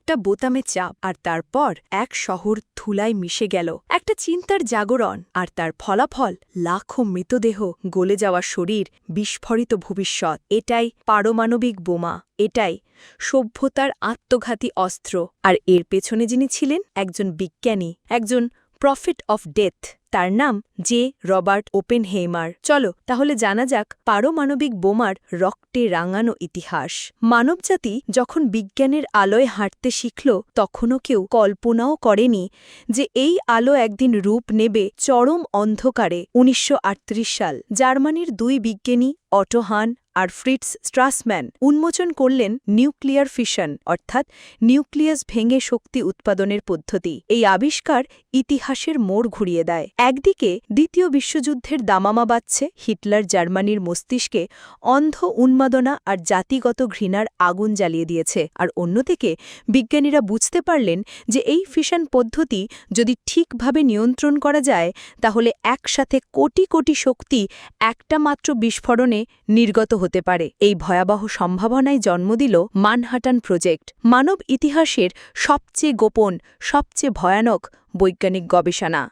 একটা বোতামে চাপ আর তারপর এক শহর ধুলায় মিশে গেল। একটা চিন্তার জাগরণ আর তার ফলাফল লাখো মৃতদেহ, গলে যাওয়া শরীর, বিস্ফোরিত ভবিষ্যৎ। এটাই পারমাণবিক বোমা, এটাই সভ্যতার আত্মঘাতী অস্ত্র। আর এর পেছনে যিনি ছিলেন, একজন বিজ্ঞানী, একজন প্রফেট অফ ডেথ। তার নাম রবার্ট ওপেনহেইমার। চলো তাহলে জানা যাক পারমাণবিক বোমার রক্তে রাঙানো ইতিহাস। মানবজাতি যখন বিজ্ঞানের আলোয় হাঁটতে শিখল, তখনও কেউ কল্পনাও করেনি যে এই আলো একদিন রূপ নেবে চরম অন্ধকারে। ১৯৩৮ সাল জার্মানির দুই বিজ্ঞানী অটো হান আর ফ্রিটস স্ট্রাসম্যান উন্মোচন করলেন নিউক্লিয়ার ফিশন, অর্থাৎ নিউক্লিয়াস ভেঙে শক্তি উৎপাদনের পদ্ধতি। এই আবিষ্কার ইতিহাসের মোড় ঘুরিয়ে দেয়। একদিকে দ্বিতীয় বিশ্বযুদ্ধের দামামা বাজছে, হিটলার জার্মানির মস্তিষ্কে অন্ধ উন্মাদনা আর জাতিগত ঘৃণার আগুন জ্বালিয়ে দিয়েছে। আর অন্যদিকে বিজ্ঞানীরা বুঝতে পারলেন যে এই ফিশন পদ্ধতি যদি ঠিকভাবে নিয়ন্ত্রণ করা যায়, তাহলে একসাথে কোটি কোটি শক্তি একটা মাত্র বিস্ফোরণে নির্গত হতে পারে। এই ভয়াবহ সম্ভাবনায় জন্ম দিল ম্যানহাটন প্রজেক্ট, মানব ইতিহাসের সবচেয়ে গোপন, সবচেয়ে ভয়ানক বৈজ্ঞানিক গবেষণা।